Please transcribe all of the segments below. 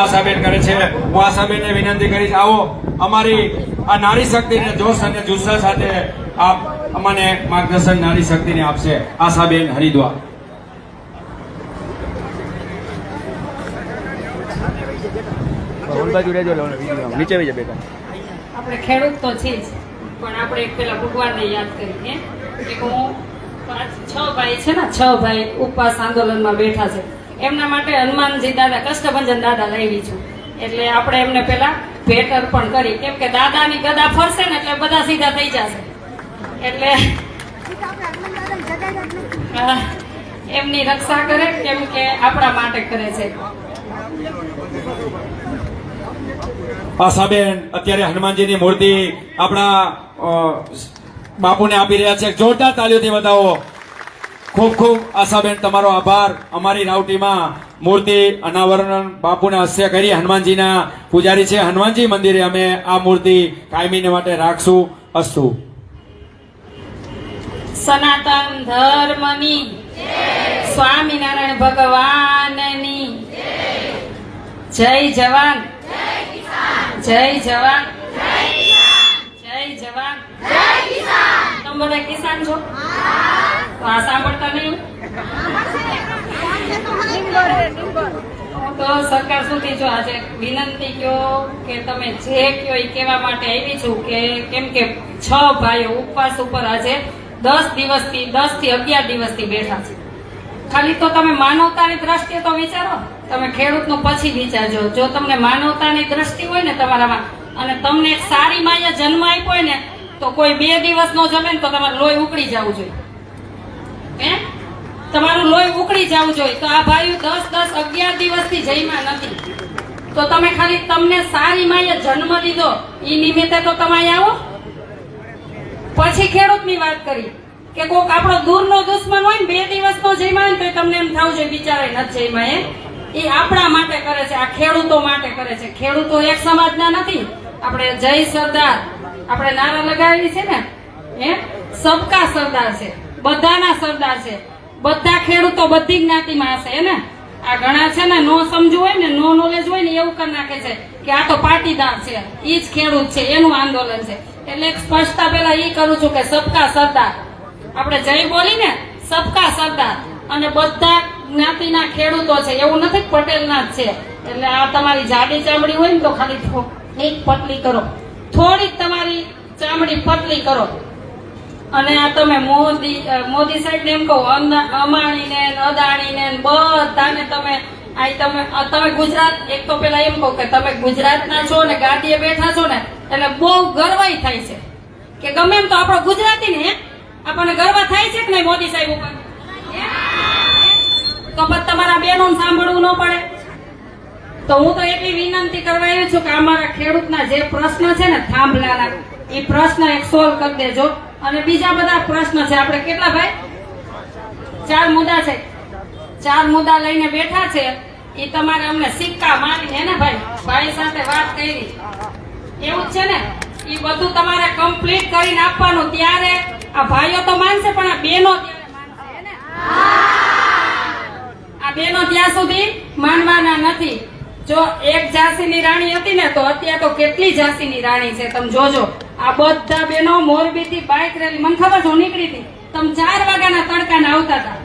આશાબેન કરે છે. હું આશાબેનને વિનંતી કરીશ, આવો અમારી આ નારી શક્તિને જોશ અને જુસ્સા સાથે આપ અમને માર્ગદર્શન નારી શક્તિને આપશે. આશાબેન હરિદ્વાર. આપણે ખેડૂત તો છે જ, પણ આપણે પેલા ભગવાનને યાદ કરીએ કે હું 6 ભાઈ છે ને, 6 ભાઈ ઉપવાસ આંદોલનમાં બેઠા છે. એમના માટે હનુમાનજી દાદા, કષ્ટભંજન દાદા લાવી છું. એટલે આપણે એમને પેલા ભેટ અર્પણ કરી, કેમ કે દાદાની ગદા ફરશે ને એટલે બધા સીધા થઈ જશે. એટલે એમની રક્ષા કરે, કેમ કે આપણા માટે કરે છે. આશાબેન અત્યારે હનુમાનજીની મૂર્તિ આપણા બાપુને આપી રહ્યા છે. જોરદાર તાળીઓથી બતાવો. ખૂબ ખૂબ આશાબેન તમારો આભાર. અમારી રાવટીમાં મૂર્તિ અનાવરણ બાપુને હસ્તે કરી. હનુમાનજીના પૂજારી છે. હનુમાનજી મંદિરે અમે આ મૂર્તિ કાયમીને માટે રાખશું. અસ્તુ. સનાતન ધર્મની, સ્વામિનારાયણ ભગવાનની જય જવાન, જય જવાન, જય જવાન. તમે બધા કિસાન છો? તો આ સાંભળતા નહીં? હું તો સરકાર સુધી જો આજે વિનંતી કયો કે તમે જે કયો એ કહેવા માટે આવી છું કે કેમ કે 6 ભાઈઓ ઉપવાસ ઉપર આજે 10 થી 11 દિવસથી બેઠા છે. ખાલી તો તમે માનવતાની દ્રષ્ટિએ તો વિચારો, તમે ખેડૂતનું પછી વિચારજો. જો તમને માનવતાની દ્રષ્ટિ હોય ને તમારામાં, અને તમને એક સારી માએ જન્મ આપ્યો હોય ને, તો કોઈ 2 દિવસ નો જમે ને તો તમારું લોહી ઉકળી જવું જોઈએ. તમારું લોહી ઉકળી જવું જોઈએ. તો આ ભાઈઓ 10, 11 દિવસથી જમ્યા નથી. તો તમે ખાલી તમને સારી માએ જન્મ લીધો એ નિમિત્તે તો તમે અહીંયા આવો. પછી ખેડૂતની વાત કરી કે કોક આપણો દૂરનો દુશ્મન હોય ને 2 દિવસનો જમ્યા ને તો તમને એમ થવું જોઈએ બિચારા નથી જમ્યા. એ આપણા માટે કરે છે, આ ખેડૂતો માટે કરે છે. ખેડૂતો એક સમાજના નથી. આપણે જય સરદાર આપણે નારા લગાવી છે ને, સબકા સરદાર છે, બધાના સરદાર છે. બધા ખેડૂતો બધી જ્ઞાતિમાં હશે ને. આ ઘણા છે ને નો સમજવું હોય ને, નો નોલેજ હોય ને, એવું કરી નાખે છે કે આ તો પાટીદાર છે, ઈ જ ખેડૂત છે, એનું આંદોલન છે. એટલે એક સ્પષ્ટતા પેલા એ કરું છું કે સબકા સરદાર, આપણે જય બોલી ને, સબકા સરદાર, અને બધા જ્ઞાતિના ખેડૂતો છે. એવું નથી પટેલના જ છે. એટલે આ તમારી જાડી ચામડી હોય ને તો ખાલી થોડીક પતલી કરો, થોડીક તમારી ચામડી પતલી કરો. અને આ તમે મોદી સાહેબ ને એમ કહો, અંબાણી ને અદાણી ને બધાને તમે તમે ગુજરાત, એક તો પેલા એમ કહો કે તમે ગુજરાતના છો ને ગાદીએ બેઠા છો ને, એટલે બહુ ગર્વાઈ થાય છે કે ગમે એમ તો આપણો ગુજરાતી ને આપણને ગર્વ થાય છે કે નહીં મોદી સાહેબ ઉપર? તો પછી તમારા બહેનો સાંભળવું ન પડે? તો હું તો એટલી વિનંતી કરવા આવી છું કે અમારા ખેડૂતના જે પ્રશ્ન છે ને થાંભલાના, એ પ્રશ્ન એક સોલ્વ કરી દેજો. અને બીજા બધા પ્રશ્ન છે. આપણે કેટલા ભાઈ? 4 મુદ્દા છે. 4 મુદ્દા લઈને બેઠા છે. એ તમારે અમને સિક્કા મારીને ને ભાઈ સાથે વાત કરી, એવું જ છે ને? એ બધું તમારે કમ્પ્લીટ કરીને આપવાનું. ત્યારે આ ભાઈઓ તો માનશે, પણ આ બહેનો ત્યારે માનશે ને. આ બહેનો ત્યાં સુધી માનવાના નથી. જો એક ઝાંસીની રાણી હતી ને, તો અત્યારે તો કેટલી ઝાંસીની રાણી છે તમે જોજો. આ બધા બહેનો મોરબીથી બાઇક રેલી, મને ખબર છે હું નીકળી હતી, તમે 4 વાગ્યાના તડકાના આવતા હતા.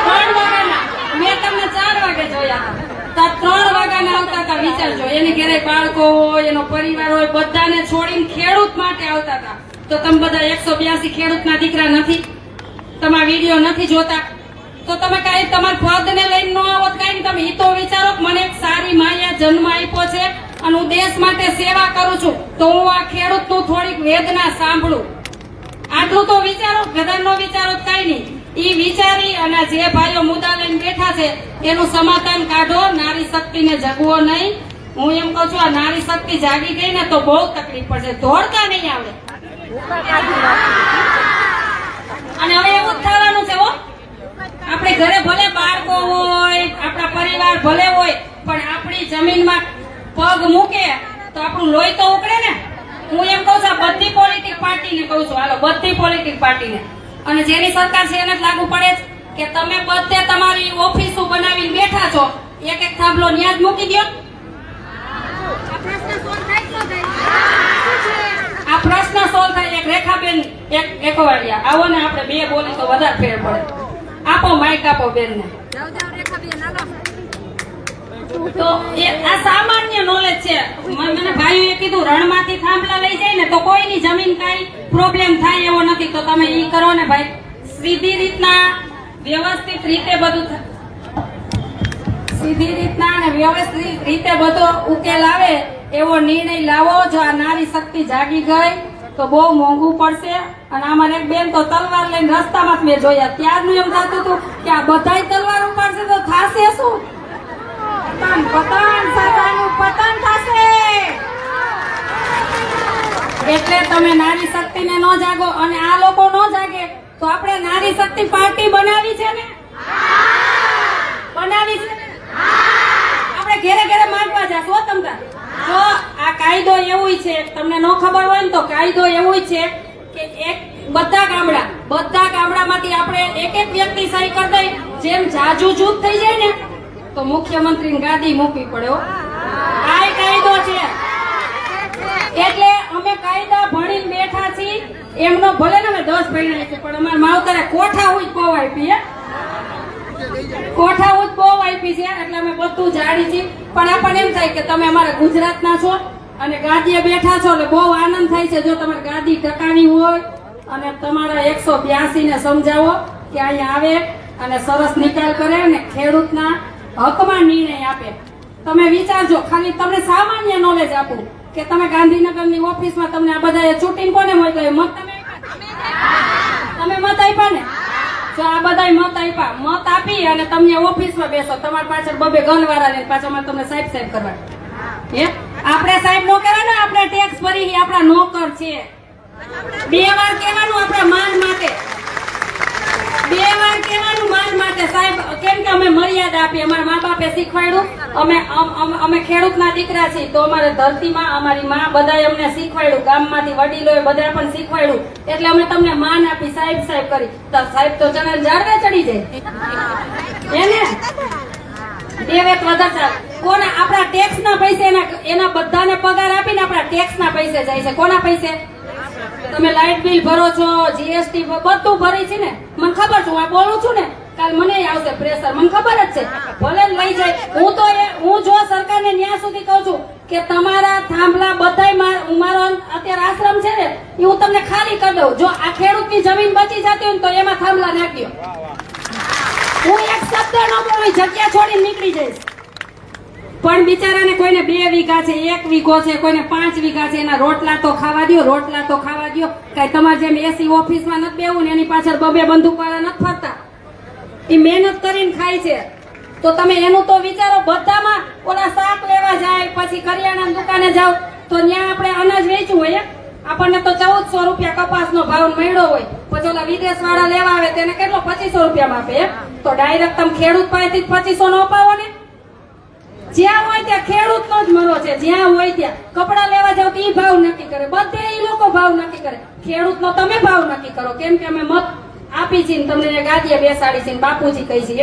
3 વાગ્યાના મેં તમને 4 વાગે જોયા હતા. 3 વાગ્યાના આવતા હતા. વિચારજો, એની ઘરે બાળકો હોય, એનો પરિવાર હોય, બધાને છોડીને ખેડૂત માટે આવતા હતા. તો તમે બધા 182 ખેડૂતના દીકરા નથી? તમારા વિડીયો નથી જોતા? તો તમે કઈ તમારા પદને લઈને ન આવો કઈ, તમે એ તો વિચારો કે મને એક સારી માયા જન્મ આપ્યો છે અને હું દેશ માટે સેવા કરું છું, તો હું આ ખેડૂતનું થોડીક વેદના સાંભળું. આટલું તો વિચારો. ગધા નો વિચારો કઈ નહીં. ઈ વિચારી અને જે ભાઈઓ મુદ્દા લઈને બેઠા છે એનું સમાધાન કાઢો. નારી શક્તિને જગવો નહીં. હું એમ કહું છું, આ નારી શક્તિ જાગી ગઈ ને તો બહુ તકલીફ પડશે. દોડતા નહીં આવડે. અને હવે એવું જ થવાનું છે. આપણે ઘરે ભલે બાળકો હોય, આપણા પરિવાર ભલે હોય, પણ આપણી જમીનમાં પગ મૂકે તો આપણું લોહી તો ઉકળે ને. હું એમ કહું છું, બધી પોલિટિક પાર્ટીને કહું છું, હાલો બધી પોલિટિક પાર્ટીને, અને જેની સરકાર છે એને જ લાગુ પડે કે તમે બધે તમારી ઓફિસો બનાવીને બેઠા છો, એક એક થાંભલો ન્યા જ મૂકી દ્યો. આ પ્રશ્ન સોલ્વ થાય. એક રેખાબેન એક એકવાડિયા આવો ને, આપણે બે બોલી તો વધારે ફેર પડે. આપો માઈક, આપો બેન ને. તો આ સામાન્ય નોલેજ છે. મને ભાઈઓએ કીધું રણમાંથી થાંભલા લઈ જાય ને તો કોઈની જમીન કાંઈ પ્રોબ્લેમ થાય એવો નથી. તો તમે ઈ કરો ને ભાઈ, સીધી રીતના વ્યવસ્થિત રીતે બધું સીધી રીતના અને વ્યવસ્થિત રીતે બધો ઉકેલ આવે એવો નિર્ણય લાવો. જો આ નારી શક્તિ જાગી ગઈ તો બહુ મોંઘું પડશે. અને અમારે એક બેન તો તલવાર લઈને રસ્તામાં જ મેં જોયા. ત્યારનું એમ થતું હતું કે આ બધાય તલવાર ઉપાડશે તો થાશે શું? પતન પતન સાદાનું પતન થશે. એટલે તમે નારી શક્તિને ન જાગો અને આ લોકો ન જાગે તો આપણે નારી શક્તિ પાર્ટી બનાવી છે ને, બનાવી છે ને. આપણે ઘેરે ઘેરે માંગવા જાશું હો તમતા. જો આ કાયદો એવું છે, તમને ન ખબર હોય ને તો કાયદો એવું છે કે એક બધા ગામડામાંથી આપણે એક એક વ્યક્તિ સહી કરી દઈ. જેમ જાજુ જૂથ થઈ જાય ને તો મુખ્યમંત્રીની ગાદી મૂકવી પડે હો. આ કાયદો છે. એટલે અમે કાયદા ભણીને બેઠા છીએ. એમનો ભલે ને અમે 10 ભણ્યા છે પણ અમારા માવતરે કોઠા ઉજ બહુ આપી. કોઠા ઉજ બહુ આપી છે એટલે અમે બધું જાણી છીએ. પણ આપણને એમ થાય કે તમે અમારા ગુજરાતના છો અને ગાદીએ બેઠા છો એટલે બહુ આનંદ થાય છે. જો તમારે ગાદી ટકાવી હોય અને તમારા 182 ને સમજાવો કે અહીંયા આવે અને સરસ નિકાલ કરે અને ખેડૂતના હકમાં નિર્ણય આપે. તમે વિચારજો, ખાલી તમને સામાન્ય નોલેજ આપું કે તમે ગાંધીનગરની ઓફિસમાં તમને આ બધાએ ચૂંટીને કોને મોકલ્યો? મત તમે મત આપ્યા ને? જો આ બધાય મત આપ્યા, મત આપી અને તમને ઓફિસમાં બેસો, તમારી પાછળ બબે ગનવાળા ને પાછળ અમારે તમને સાહેબ કરવા. હે આપણે સાહેબ નો કહેવાય ને, આપણે ટેક્સ ભરી આપણા નોકર છે. 2 વાર કહેવાનું આપણા માન માટે, 2 વાર કહેવાનું માન માટે સાહેબ. કેમ કે અમે મર્યાદા આપી, અમારા મા બાપે શીખવાડ્યું. અમે ખેડૂતના દીકરા છીએ તો અમારે ધરતીમાં અમારી મા બધાએ અમને શીખવાડ્યું, ગામમાંથી વડીલોએ બધા પણ શીખવાડ્યું. એટલે અમે તમને માન આપી, સાહેબ સાહેબ કરી. તો સાહેબ તો ચણેલ ઝાડવે ચડી જાય એને દેવેત વધારે. કોના? આપણા ટેક્સના પૈસે, એના બધાને પગાર આપીને આપણા ટેક્સના પૈસે જાય છે. કોના પૈસે? તમે લાઇટ બિલ ભરો છો, જીએસટી બધું ભરી છે ને. મને ખબર છે, હું બોલું છું ને, કાલ મને આવશે પ્રેશર, મને ખબર જ છે. ભલે લઈ જાય. હું જો સરકારને ન્યા સુધી કહું છું કે તમારા થાંભલા બધાય મારો અત્યારે આશ્રમ છે ને એ હું તમને ખાલી કરી દઉં. જો આ ખેડૂતની જમીન બચી જતી હોય તો એમાં થાંભલા નાખ્યો. હું એક શબ્દ ન બોલું, જગ્યા છોડીને નીકળી જઈશ. પણ બિચારાને કોઈને 2 વીઘા છે, 1 વીઘો છે, કોઈને 5 વીઘા છે, એના રોટલા તો ખાવા દ્યો, રોટલા તો ખાવા દ્યો. કઈ તમારે જેમ એસી ઓફિસમાં નથી બેવું ને એની પાછળ 2 બંદૂકવાળા નથી ફરતા. એ મહેનત કરીને ખાય છે. તો તમે એનું તો વિચારો. બધામાં ઓલા શાક લેવા જાય, પછી કરિયાણાની દુકાને જાવ તો ત્યાં આપણે અનાજ વેચવું હોય. આપણને તો 1400 રૂપિયા કપાસનો ભાવ મળ્યો હોય, પછી ઓલા વિદેશ વાળા લેવા આવે તેને કેટલો 2500 રૂપિયામાં આપે. તો ડાયરેક્ટ તમે ખેડૂત પાસેથી 2500 નો અપાવો ને. જ્યાં હોય ત્યાં ખેડૂતનો જ મરો છે. જ્યાં હોય ત્યાં કપડા લેવા જાવ તો ઈ ભાવ નક્કી કરે, બધે ઈ લોકો ભાવ નક્કી કરે. ખેડૂતનો તમે ભાવ નક્કી કરો. કેમ કે અમે મત આપી છે તમને ગાદીએ બેસાડી છે, બાપુજી કહી છે.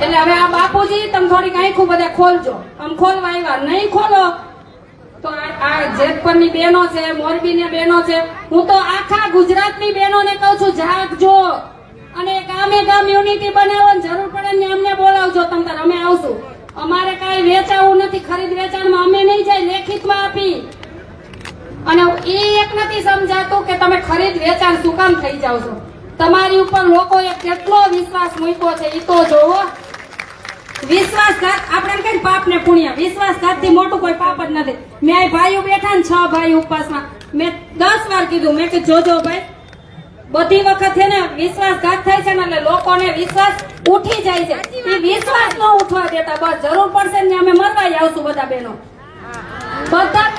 એટલે હવે આ બાપુજી તમે થોડીક આંખું બધા ખોલજો. આમ ખોલવા આવ્યા નહીં ખોલો તો આ જેતપુરની બહેનો છે, મોરબીની બહેનો છે, હું તો આખા ગુજરાતની બહેનોને કહું છું જાગજો. અને ગામે ગામ યુનિટી બનાવવાની જરૂર પડે ને અમને બોલાવજો. તમ અમે આવશું. અમારે કાંઈ વેચાવું નથી, ખરીદ વેચાણમાં અમે નહીં જાય, લેખિતમાં આપી. અને એ એક નથી સમજાતું કે તમે ખરીદ વેચાણ શું કામ થઈ જાવ છો. તમારી ઉપર લોકોએ કેટલો વિશ્વાસ મૂક્યો છે એ તો જોવો. વિશ્વાસઘાત આપણે કઈ પાપ ને પુણ્ય, વિશ્વાસઘાતથી મોટું કોઈ પાપ જ નથી. મેં આ ભાઈઓ બેઠા ને 6 ભાઈ ઉપવાસમાં, મેં 10 વાર કીધું, મેં કે જોજો ભાઈ બધી વખત છે ને વિશ્વાસઘાત થાય છે ને એટલે લોકોને વિશ્વાસ ઉઠી જાય છે. એ વિશ્વાસ ન ઉઠવા દેતા. બસ જરૂર પડશે ને અમે મરવા આવશું બધા બહેનો, બધા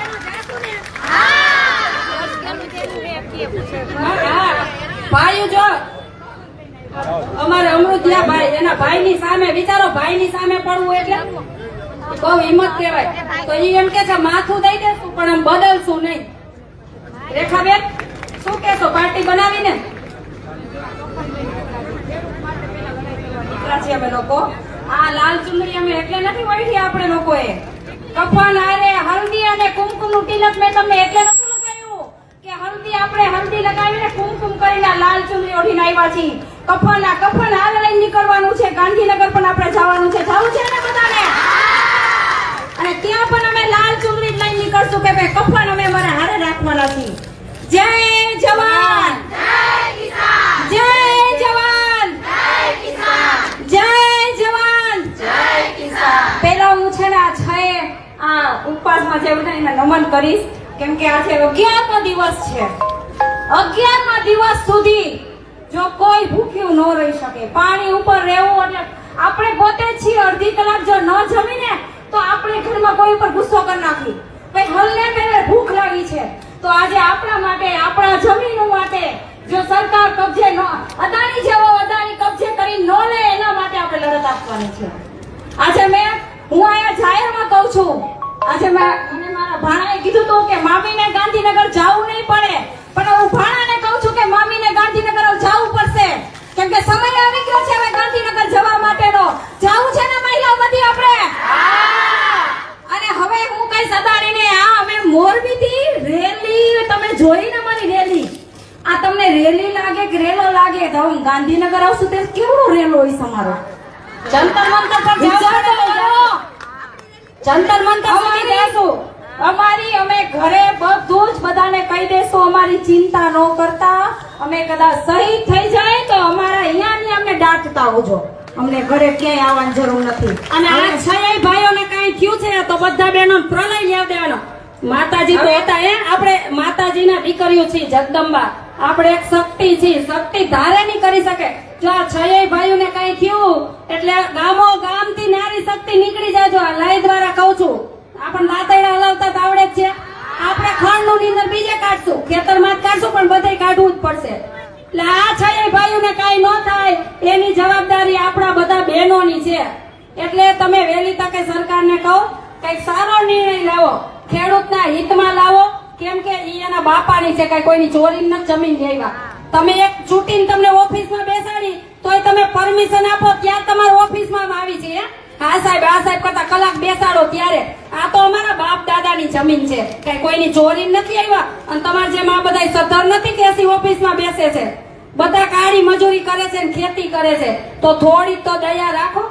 ભાઈઓ. જો અમારે અમૃતિયા ભાઈ, એના ભાઈની સામે વિચારો, ભાઈની સામે પડવું એટલે બહુ હિંમત કહેવાય. તો એ એમ કે છે માથું દઈ દેશું પણ આમ બદલશું નહીં. રેખાબેન શું કેશો? પાર્ટી બનાવીને અમે લોકો આ લાલ ચુંદડી અમે એટલે નથી ઓળખી આપણે લોકોએ. કફન હારે હલ્દી અને કુમકુમનું તિલક મેં તમને એટલે નતું લગાવ્યું કે હલ્દી આપણે હલ્દી લગાવીને કુમકુમ કરીને આ લાલ ચુંદડી ઓઢીને આવ્યા છીએ. કફન હારે લઈને નીકળવાનું છે. ગાંધીનગર પણ આપણે જવાનું છે. જવું છે ને બધાને? અને ત્યાં પણ અમે લાલ ચુંદડી જ લઈને નીકળશું કે ભાઈ કફન અમે અમારે હારે રાખવાના છીએ. જય જવાન, જય જવાન, જય જવાન. પેલા હું છે ને આ ઉપવાસમાં જે બધાને નમન કરીશ, કેમ કે આજે 11મો દિવસ છે. 11મા દિવસ સુધી જો કોઈ ભૂખ્યું ન રહી શકે. પાણી ઉપર રહેવું એટલે આપણે પોતે જ છીએ. અડધી કલાક જો ન જમીને તો આપણે ઘરમાં કોઈ ઉપર ગુસ્સો કરી નાખી, ભાઈ હલને મેળે ભૂખ લાગી છે. તો આજે આપણા માટે, આપણા જમીનો માટે જો સરકાર કબજે ન, અદાણી જેવો અદાણી કબજે કરી ન લે, એના માટે આપણે લડત આપવાની છે. આજે હું અહીંયા જાહેરમાં કહું છું, આજે મને મારા ભાણાએ કીધું હતું કે મામીને ગાંધીનગર જવું નહીં પડે, પણ હું ભાણાને કહું છું કે મામીને ગાંધીનગર જવું પડશે, કેમ કે સમય આવી ગયો છે હવે ગાંધીનગર જવા માટેનો. જવું છે ને મહિલાઓ બધી આપણે? અને હવે હું કઈ અદાણીને અમે મોરબીથી રેલી, તમે જોઈ ને મારી રેલી, આ તમને રેલી લાગે કે રેલો લાગે? તો હું ગાંધીનગર આવશું તે કેવડો રેલો હોય તમારો? જંતર મંતર પર જંતર મંતર સુધી જઈશું. અમે ઘરે બધું જ બધાને કહી દેશું. અમારી ચિંતા ન કરતા. અમે કદાચ શહીદ થઈ જાય તો અમારા અહીંયા અમને દાટતા આવજો. અમને ઘરે ક્યાંય આવવાની જરૂર નથી. અને આ છય ભાઈઓને કઈ થયું છે તો બધા બહેનો પ્રલય લેવ દેવાનો. માતાજી તો હતા, આપણે માતાજીના દીકરીઓ છીએ, જગદંબા. આપણે એક શક્તિ છીએ, શક્તિ ધારે નહીં કરી શકે. જો આ છય ભાઈઓને કઈ થયું એટલે ગામથી નારી શક્તિ નીકળી જાજો. આ લય દ્વારા કહું છું. આપણને દાંતરડા હલાવતા તો આવડે જ છે. આપણે ખંડનું નીંદર બીજે કાઢશું, ખેતરમાં જ કાઢશું, પણ બધે કાઢવું જ પડશે. એટલે આ છય ભાઈઓને કઈ ન થાય એની જવાબદારી આપણા બધા બહેનોની છે. એટલે તમે વહેલી તકે સરકારને કહો કઈક સારો નિર્ણય લાવો, ખેડૂતના હિતમાં લાવો. કેમ કે ઈ એના બાપાની છે, કઈ કોઈની ચોરી ન જમીન લેવા. તમે એક ચૂંટીને તમને ઓફિસમાં બેસાડી તોય તમે પરમિશન આપો ત્યાં તમારા ઓફિસમાં આવી છે. આ સાહેબ કરતા કલાક બેસાડો ત્યારે. આ તો અમારા બાપ દાદાની જમીન છે, કઈ કોઈની ચોરી નથી આવ્યા. અને તમારા જેમ આ બધા સધર નથી કે એસી ઓફિસમાં બેસે છે. બધા કાળી મજૂરી કરે છે ને ખેતી કરે છે. તો થોડી તો દયા રાખો.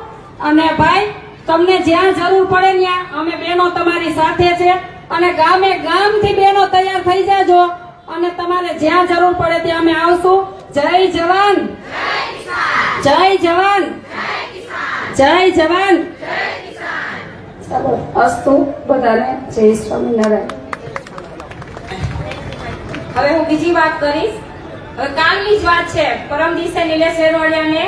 અને ભાઈ તમને જ્યાં જરૂર પડે ત્યાં અમે બહેનો તમારી સાથે છે. અને ગામથી બહેનો તૈયાર થઈ જાજો. અને તમારે જ્યાં જરૂર પડે ત્યાં અમે આવશું. જય જવાન, જય જવાન, જય જવાન. ચાલો અસ્તુ બધાને. જય સ્વામિનારાયણ. હવે હું બીજી વાત કરીશ. હવે કાલની જ વાત છે. પરમ દિવસે નિલેશ એરવાડિયાને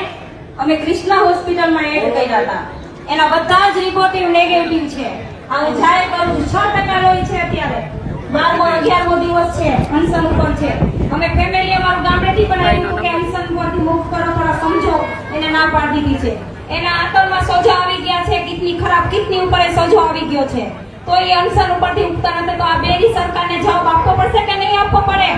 અમે કૃષ્ણા હોસ્પિટલમાં એડ કર્યા હતા. એના બધા જ રિપોર્ટ નેગેટિવ છે. હવે જાહેર કરું છું 6% લોહી છે અત્યારે. 12મો 11મો દિવસ છે, અનશન ઉપર છે. અમે ફેમિલી અમારું ગામડેથી પણ આવ્યું કે અનશન પરથી મુક્ત કરો, થોડા સમજો. એને ના પાડી દીધી છે. એના આંતરમાં સોજો આવી ગયા છે. કિડની ઉપર સોજો આવી ગયો છે. તો એ અનશન ઉપરથી ઉગતા નથી. તો આ બેરી સરકારને જવાબ આપવો પડશે કે નહીં આપવો પડે?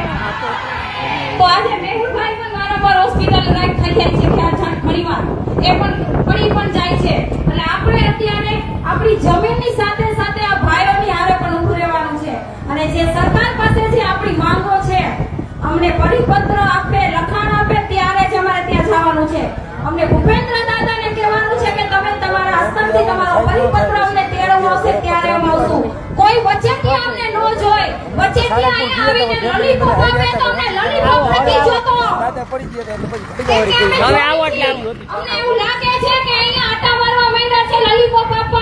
તો આજે મેહુલભાઈ પણ મારા પર હોસ્પિટલ રાઈટ થઈ જાય છે ઘણીવાર. એ પણ જાય છે. એટલે આપણે અત્યારે આપણી જમીનની સાથે સાથે આ ભાઈઓની હારે પણ ઊભું રહેવાનું છે. અને જે સરકાર પાસે જે આપણી માંગો છે, અમને પરિપત્ર આપે, લખાણ આપે, ત્યારે જ અમારે ત્યાં જવાનું છે. અમને ભૂપેન્દ્ર દાદાને કહેવાનું છે કે તમે તમારા હસ્તકથી તમારો પરિપત્ર અમને તેડવો આવશે ત્યારે અમે આવશું. કોઈ વચ્ચેથી અમને ન જોઈ, વચ્ચેથી અહીંયા આવીને લોલીપોપ આપે તો અમને લોલીપોપ નથી જોતો. હવે આવો એટલે અમને એવું લાગે છે કે અહીંયા આટા મારવા માંડ્યા છે લોલીપોપ આપવા